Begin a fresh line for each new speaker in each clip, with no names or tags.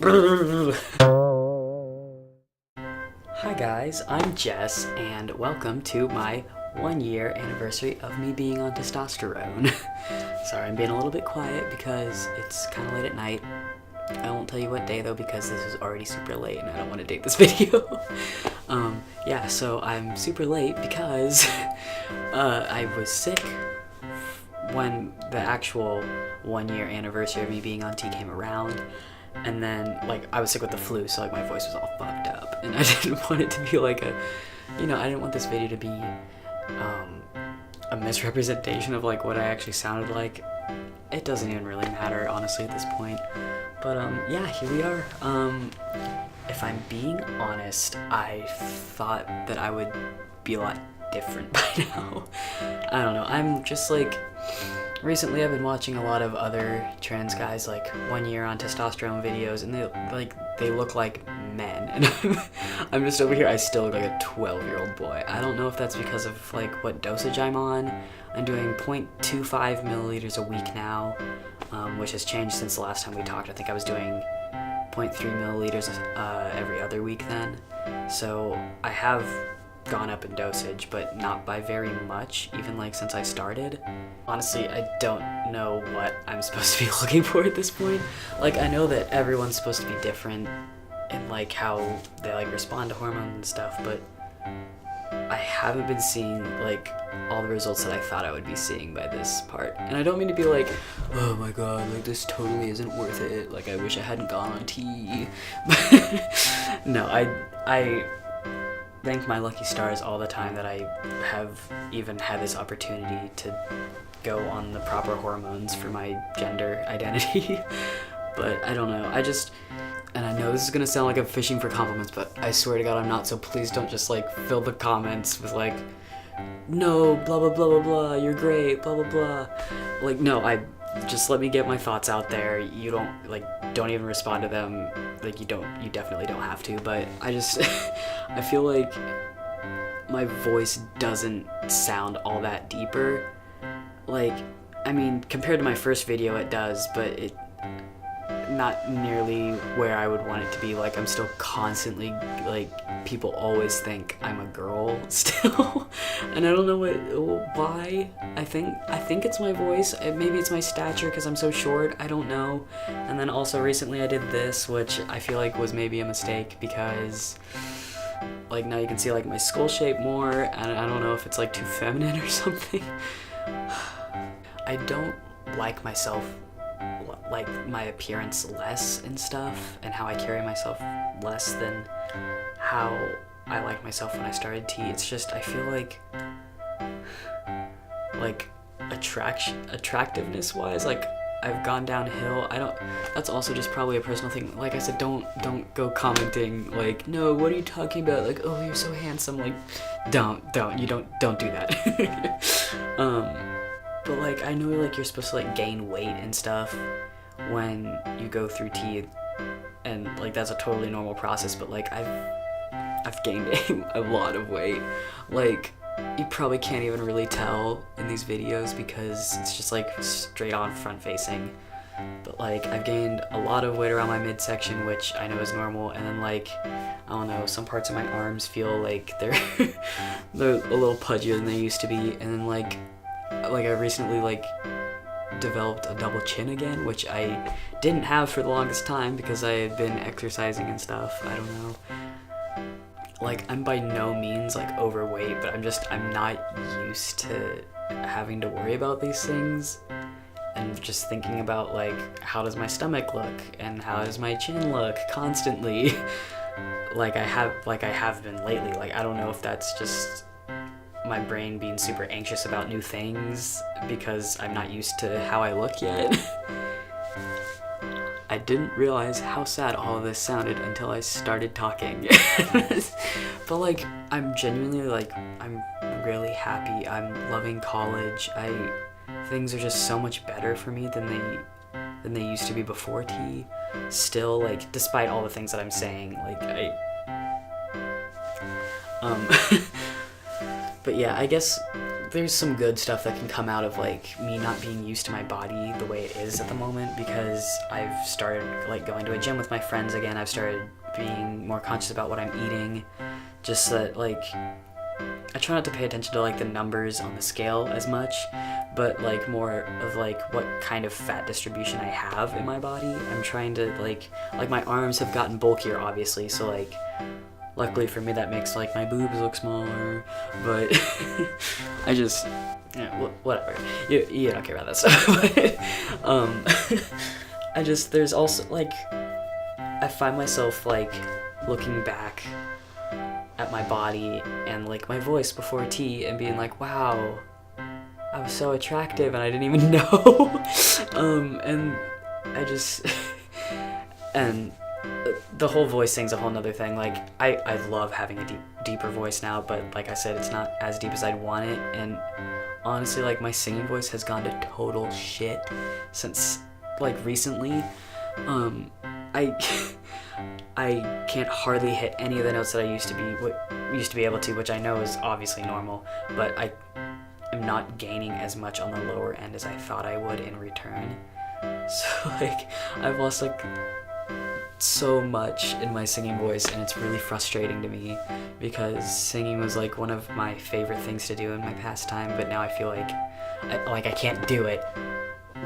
Hi guys, I'm Jess, and welcome to my 1 year anniversary of me being on testosterone. Sorry, I'm being a little bit quiet because it's kind of late at night. I won't tell you what day though because this is already super late and I don't want to date this video. Yeah, so I'm super late because I was sick when the actual 1 year anniversary of me being on T came around. And then, like, I was sick with the flu, so, like, my voice was all fucked up. And I didn't want it to be, like, I didn't want this video to be, a misrepresentation of, like, what I actually sounded like. It doesn't even really matter, honestly, at this point. But, yeah, here we are. If I'm being honest, I thought that I would be a lot different by now. I don't know, I'm just, like... Recently, I've been watching a lot of other trans guys, like 1 year on testosterone videos, and they look like men, and I'm just over here. I still look like a 12-year-old boy. I don't know if that's because of like what dosage I'm on. I'm doing 0.25 milliliters a week now, which has changed since the last time we talked. I think I was doing 0.3 milliliters every other week then. So I have gone up in dosage, but not by very much, even like since I started. Honestly, I don't know what I'm supposed to be looking for at this point. Like, I know that everyone's supposed to be different in like how they like respond to hormones and stuff, but I haven't been seeing like all the results that I thought I would be seeing by this part. And I don't mean to be like, oh my god, like this totally isn't worth it, like I wish I hadn't gone on T. No, I thank my lucky stars all the time that I have even had this opportunity to go on the proper hormones for my gender identity. But I don't know, and I know this is gonna sound like I'm fishing for compliments, but I swear to god I'm not, so please don't just like fill the comments with like, no, blah blah blah blah blah, you're great, blah blah blah. Like, no, just let me get my thoughts out there. You don't even respond to them. Like, you definitely don't have to, but I feel like my voice doesn't sound all that deeper. Like, I mean, compared to my first video it does, but it not nearly where I would want it to be. Like, I'm still constantly, like, people always think I'm a girl still. And I don't know why. I think it's my voice. Maybe it's my stature because I'm so short. I don't know. And then also recently I did this, which I feel like was maybe a mistake because, like, now you can see, like, my skull shape more, and I don't know if it's, like, too feminine or something. I don't like myself, like my appearance less and stuff, and how I carry myself less than how I like myself when I started T. It's just, I feel like attractiveness wise, like, I've gone downhill. That's also just probably a personal thing. Like I said, don't go commenting like, no, what are you talking about? Like, oh, you're so handsome. Like, don't do that. But like, I know like you're supposed to like gain weight and stuff when you go through T, and like that's a totally normal process. But like I've gained a lot of weight. Like, you probably can't even really tell in these videos because it's just like straight on front facing. But like, I've gained a lot of weight around my midsection, which I know is normal, and then like, I don't know, some parts of my arms feel like they're a little pudgier than they used to be, and then like I recently like developed a double chin again, which I didn't have for the longest time because I had been exercising and stuff. I don't know. Like, I'm by no means like overweight, but I'm not used to having to worry about these things, and just thinking about like, how does my stomach look and how does my chin look constantly. like I have been lately. Like, I don't know if that's just my brain being super anxious about new things because I'm not used to how I look yet. I didn't realize how sad all of this sounded until I started talking. But like, I'm genuinely like, I'm really happy. I'm loving college. Things are just so much better for me than they used to be before T. Still, like, despite all the things that I'm saying, like, but yeah, I guess there's some good stuff that can come out of like me not being used to my body the way it is at the moment, because I've started like going to a gym with my friends again. I've started being more conscious about what I'm eating, just that like I try not to pay attention to like the numbers on the scale as much, but like more of like what kind of fat distribution I have in my body. I'm trying to like my arms have gotten bulkier obviously, so like luckily for me that makes like my boobs look smaller, but I just whatever. You don't care about that stuff. I just there's also like I find myself like looking back at my body and like my voice before tea and being like, wow, I was so attractive and I didn't even know. And I just and the whole voice thing's a whole nother thing. Like I love having a deeper voice now, but like I said, it's not as deep as I'd want it. And honestly, like my singing voice has gone to total shit since like recently. I can't hardly hit any of the notes that I used to be able to, which I know is obviously normal, but I am not gaining as much on the lower end as I thought I would in return. So like I've lost like so much in my singing voice, and it's really frustrating to me because singing was like one of my favorite things to do in my pastime, but now I feel like I can't do it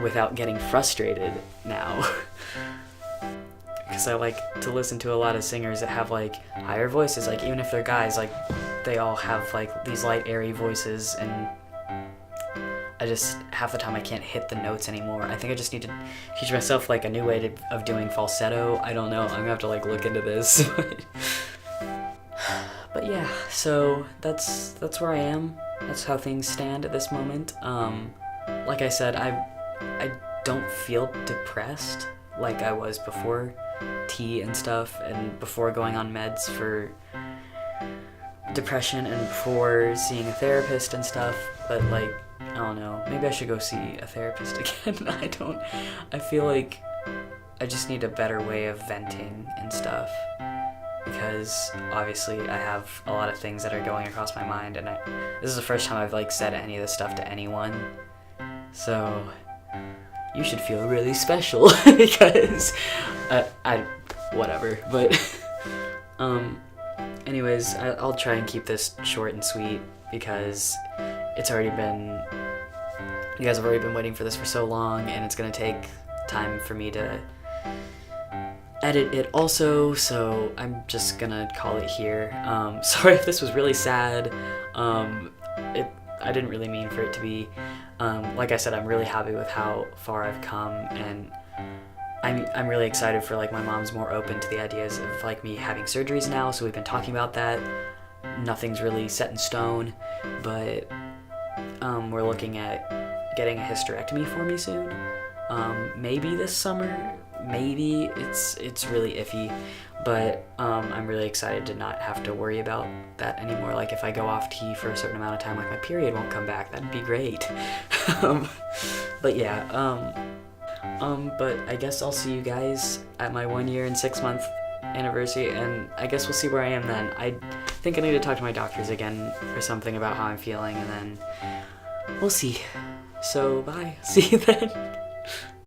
without getting frustrated now. Because I like to listen to a lot of singers that have like higher voices, like even if they're guys, like they all have like these light airy voices, and I just half the time I can't hit the notes anymore. I think I just need to teach myself like a new way of doing falsetto. I don't know, I'm gonna have to like look into this. But yeah, so that's where I am. That's how things stand at this moment. Like I said, I don't feel depressed like I was before tea and stuff, and before going on meds for depression, and before seeing a therapist and stuff. But like, I don't know, maybe I should go see a therapist again. I feel like I just need a better way of venting and stuff, because obviously I have a lot of things that are going across my mind, and this is the first time I've like said any of this stuff to anyone, so you should feel really special. Because I whatever, but anyways, I'll try and keep this short and sweet, because it's already been, you guys have already been waiting for this for so long, and it's gonna take time for me to edit it also, so I'm just gonna call it here. Sorry if this was really sad. I didn't really mean for it to be. Like I said, I'm really happy with how far I've come, and I'm really excited for like my mom's more open to the ideas of like me having surgeries now, so we've been talking about that. Nothing's really set in stone, but we're looking at getting a hysterectomy for me soon. Maybe this summer, maybe. It's really iffy, but I'm really excited to not have to worry about that anymore. Like if I go off tea for a certain amount of time, like my period won't come back. That'd be great. But yeah, but I guess I'll see you guys at my 1 year and 6 month anniversary, and I guess we'll see where I am then. I think I need to talk to my doctors again or something about how I'm feeling, and then we'll see. So bye. See you then.